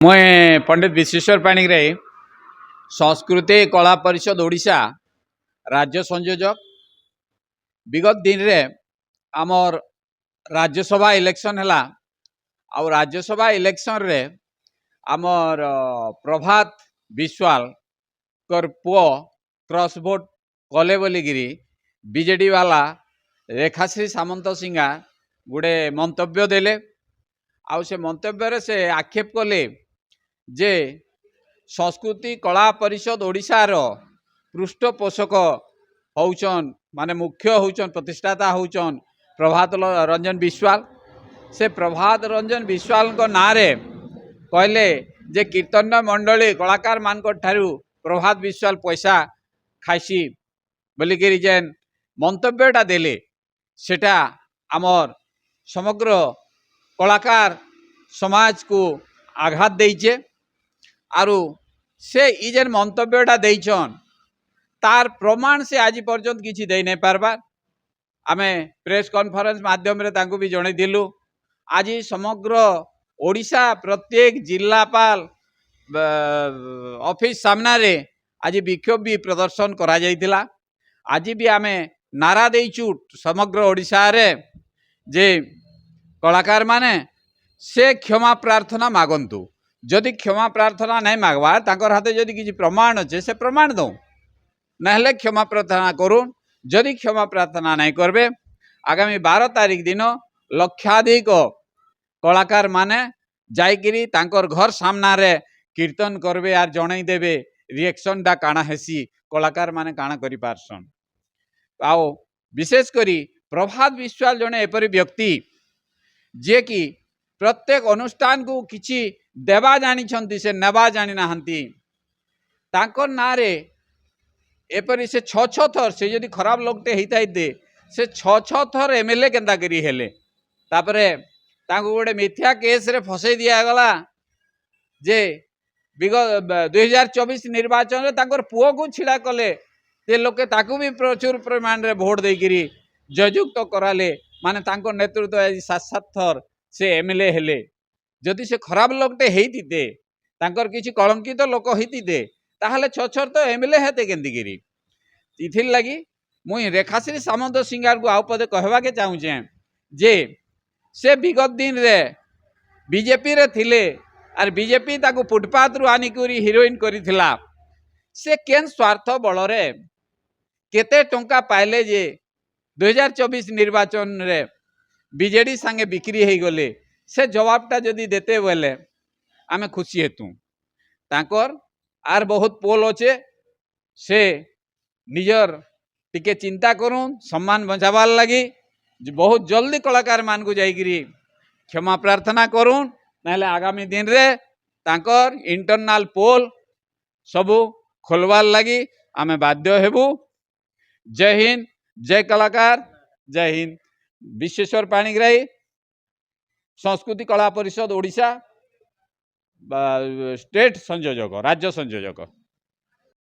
मुझे पंडित विश्वेश्वर पाणिग्राही संस्कृति कला परिषद ओडिशा राज्य संयोजक। विगत दिन रे आमर राज्यसभा इलेक्शन है आ राज्यसभा इलेक्शन रे आमर प्रभात विश्वाल कर पुओ क्रॉस वोट कले बोलिकी बीजेडी वाला रेखाश्री सामंत सिंहा गुड़े मंतव्य देले। आउ से मंतव्य से आक्षेप कले जे संस्कृति कला परिषद ओडिशार पृष्ठपोषक होउचन माने मुख्य होउचन प्रतिष्ठाता होउचन प्रभात रंजन विश्वाल। से प्रभात रंजन विश्वाल को नारे कहले जे कीर्तन मंडली कलाकार मान ठारू प्रभात विश्वाल पैसा खाइसी बोलिकी जेन मंतव्यटा देले सेटा आमर समग्र कलाकार समाज को आघात देइचे। आरु से ई जेन मंतव्यटा देइछन तार प्रमाण से आज पर्यंत किसी दे नहीं पारबार। आमे प्रेस कॉन्फ्रेंस माध्यम रे तांको भी जणे दिलु। आज समग्र ओडिशा प्रत्येक जिलापाल ऑफिस सामना रे आज विक्षोभ भी प्रदर्शन करा जाइतिला। आज भी आमे नारा देइचु समग्र ओडिशा रे जे कलाकार माने से क्षमा प्रार्थना मागंतु। जदि क्षमा प्रार्थना नहीं मागवार तांकर हाथे जदि किसी प्रमाण अच्छे से प्रमाण दो ना क्षमा प्रार्थना करूँ। जदि क्षमा प्रार्थना नहीं करबे आगामी 12 तारीख दिन लक्षाधिक कलाकार माने जाइकिरी तांकर घर सामना रे कीर्तन करबे आर जणई देबे रिएक्शन डा काना हेसी कलाकार माने काना करि पारसन। आओ विशेष करी प्रभात विश्वाल जने एपरि व्यक्ति जे कि प्रत्येक अनुष्ठान को किछि देवा जानी से नेबा जानी नाहंती तांकर नारे एपरि से 6 थर से जदि खराब लोकटे होता दे से 6 थर एमएलए केंदा करी हेले तापरे तांको गोटे मिथ्या केस रे फसई दिया गला जे विगत 2024 निर्वाचन रे तांकर पुओ को छिड़ा कले ते लोके ताकू भी प्रचुर परिमाण रे वोट देकिरी जययुक्त कराले माने तांको नेतृत्व 7 थर से एमएलए हेले। जदि से खराब लोकटे हेतिते तांकर किछि कलंकित लोक हेतिते ताहले 6 तो एमएलए हेते केंदिगिरी। इथिर लगी मुई रेखाश्री सामंत सिंगार को आउ पदे कहवा के चाहूचे जे से विगत दिन रे बीजेपी रे थिले आर बीजेपी ताको फुटपाथ रु आनिकुरी हिरोइन करिथिला। से केन स्वार्थ बल रे केते टंका पाइले जे 2024 निर्वाचन रे बीजेडी संगे बिक्री हो गले से जवाबटा जदि देते बोले आमे खुशी हेतु। तांकर आर बहुत पोल अच्छे से निजर टिके चिंता करूँ सम्मान बचाबार लगी बहुत जल्दी कलाकार मान को जाइकिरी क्षमा प्रार्थना करूँ ना आगामी दिन रे तांकर इंटरनल पोल सबू खोलवार लगी आमे बाध्य हेबू। जय हिंद, जय कलाकार, जय हिंद। विश्वेश्वर पाणिग्राही संस्कृति कला परिषद ओडिशा स्टेट संयोजक राज्य संयोजक।